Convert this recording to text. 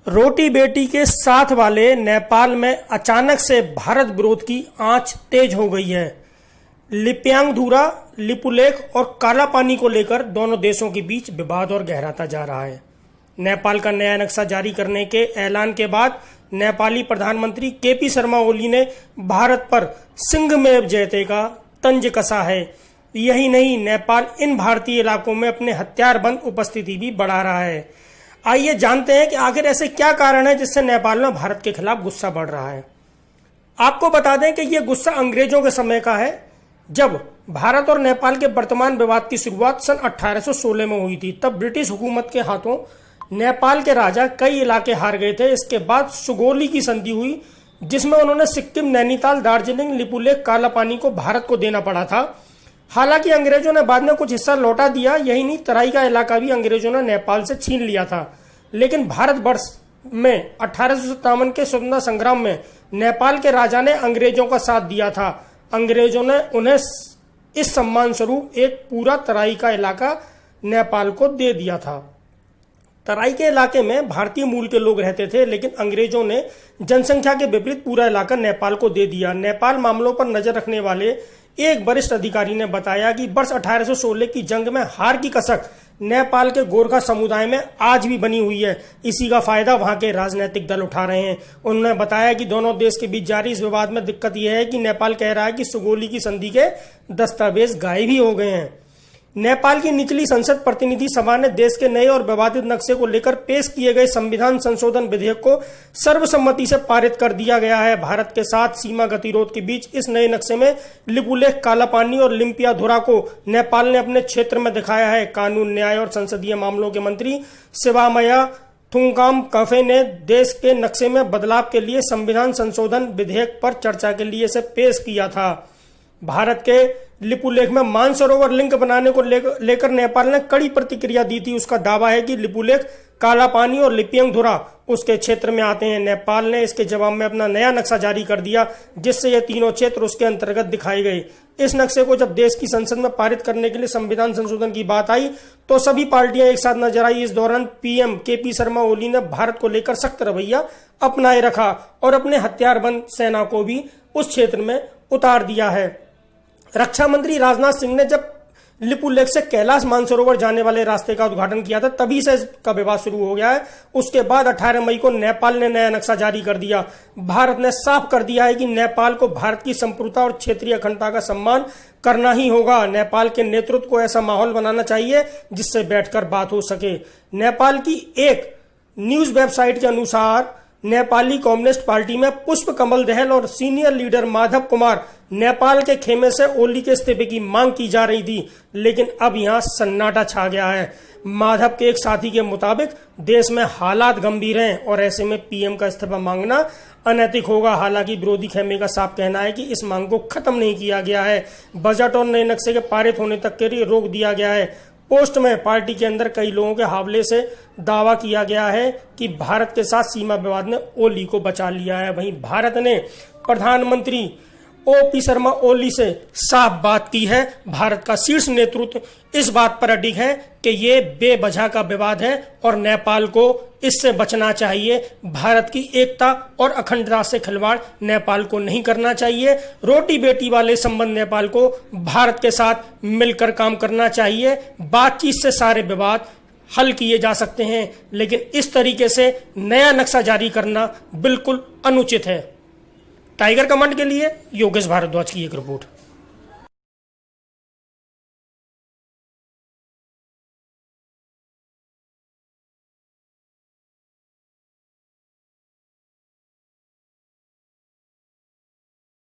रोटी बेटी के साथ वाले नेपाल में अचानक से भारत विरोध की आंच तेज हो गई है। लिप्यांगधुरा, लिपुलेख और काला पानी को लेकर दोनों देशों के बीच विवाद और गहराता जा रहा है। नेपाल का नया नक्शा जारी करने के ऐलान के बाद नेपाली प्रधानमंत्री केपी शर्मा ओली ने भारत पर सिंहमेव जयते का तंज कसा है। यही नहीं, नेपाल इन भारतीय इलाकों में अपने हथियारबंद उपस्थिति भी बढ़ा रहा है। आइए जानते हैं कि आखिर ऐसे क्या कारण है जिससे नेपाल में भारत के खिलाफ गुस्सा बढ़ रहा है। आपको बता दें कि यह गुस्सा अंग्रेजों के समय का है, जब भारत और नेपाल के वर्तमान विवाद की शुरुआत सन 1816 में हुई थी। तब ब्रिटिश हुकूमत के हाथों नेपाल के राजा कई इलाके हार गए थे। इसके बाद सुगौली की संधि हुई, जिसमें उन्होंने सिक्किम, नैनीताल, दार्जिलिंग, लिपुलेख, काला पानी को भारत को देना पड़ा था। हालांकि अंग्रेजों ने बाद में कुछ हिस्सा लौटा दिया। यही नहीं, तराई का इलाका भी अंग्रेजों ने नेपाल से छीन लिया था। लेकिन भारतवर्ष में 1857 के स्वतंत्रता संग्राम में नेपाल के राजा ने अंग्रेजों का साथ दिया था। अंग्रेजों ने उन्हें इस सम्मान स्वरूप एक पूरा तराई का इलाका नेपाल को दे दिया था। तराई के इलाके में भारतीय मूल के लोग रहते थे, लेकिन अंग्रेजों ने जनसंख्या के विपरीत पूरा इलाका नेपाल को दे दिया। नेपाल मामलों पर नजर रखने वाले एक वरिष्ठ अधिकारी ने बताया कि वर्ष 1816 की जंग में हार की कसक नेपाल के गोरखा समुदाय में आज भी बनी हुई है। इसी का फायदा वहां के राजनीतिक दल उठा रहे हैं। उन्होंने बताया कि दोनों देश के बीच जारी इस विवाद में दिक्कत यह है कि नेपाल कह रहा है कि सुगौली की संधि के दस्तावेज गायब ही हो गए हैं। नेपाल की निचली संसद प्रतिनिधि सभा ने देश के नए और विवादित नक्शे को लेकर पेश किए गए संविधान संशोधन विधेयक को सर्वसम्मति से पारित कर दिया गया है। भारत के साथ सीमा गतिरोध के बीच इस नए नक्शे में लिपुलेख, काला पानी और लिम्पियाधुरा को नेपाल ने अपने क्षेत्र में दिखाया है। कानून, न्याय और संसदीय मामलों के मंत्री शिवामया थुंगाम कफे ने देश के नक्शे में बदलाव के लिए संविधान संशोधन विधेयक पर चर्चा के लिए इसे पेश किया था। भारत के लिपुलेख में मानसरोवर लिंक बनाने को लेकर नेपाल ने कड़ी प्रतिक्रिया दी थी। उसका दावा है कि लिपुलेख, काला पानी और लिप्यांगधुरा उसके क्षेत्र में आते हैं। नेपाल ने इसके जवाब में अपना नया नक्शा जारी कर दिया, जिससे ये तीनों क्षेत्र उसके अंतर्गत दिखाए गए। इस नक्शे को जब देश की संसद में पारित करने के लिए संविधान संशोधन की बात आई तो सभी पार्टियां एक साथ नजर आई। इस दौरान पीएम केपी शर्मा ओली ने भारत को लेकर सख्त रवैया अपनाए रखा और अपने हथियारबंद सेना को भी उस क्षेत्र में उतार दिया है। रक्षा मंत्री राजनाथ सिंह ने जब लिपुलेख से कैलाश मानसरोवर जाने वाले रास्ते का उद्घाटन किया था, तभी से इसका विवाद शुरू हो गया है। उसके बाद 18 मई को नेपाल ने नया नक्शा जारी कर दिया। भारत ने साफ कर दिया है कि नेपाल को भारत की संप्रभुता और क्षेत्रीय अखंडता का सम्मान करना ही होगा। नेपाल के नेतृत्व को ऐसा माहौल बनाना चाहिए जिससे बैठकर बात हो सके। नेपाल की एक न्यूज वेबसाइट के अनुसार नेपाली कम्युनिस्ट पार्टी में पुष्प कमल दहल और सीनियर लीडर माधव कुमार नेपाल के खेमे से ओली के इस्तीफे की मांग की जा रही थी, लेकिन अब यहां सन्नाटा छा गया है। माधव के एक साथी के मुताबिक देश में हालात गंभीर हैं और ऐसे में पीएम का इस्तीफा मांगना अनैतिक होगा। हालांकि विरोधी खेमे का साफ कहना है कि इस मांग को खत्म नहीं किया गया है। बजट और नए नक्शे के पारित होने तक के लिए रोक दिया गया है। पोस्ट में पार्टी के अंदर कई लोगों के हवाले से दावा किया गया है कि भारत के साथ सीमा विवाद ने ओली को बचा लिया है। वहीं भारत ने प्रधानमंत्री ओपी शर्मा ओली से साफ बात की है। भारत का शीर्ष नेतृत्व इस बात पर अडिग है कि ये बेवजह का विवाद है और नेपाल को इससे बचना चाहिए। भारत की एकता और अखंडता से खिलवाड़ नेपाल को नहीं करना चाहिए। रोटी बेटी वाले संबंध नेपाल को भारत के साथ मिलकर काम करना चाहिए। बातचीत से सारे विवाद हल किए जा सकते हैं, लेकिन इस तरीके से नया नक्शा जारी करना बिल्कुल अनुचित है। टाइगर कमांड के लिए योगेश भारद्वाज की एक रिपोर्ट।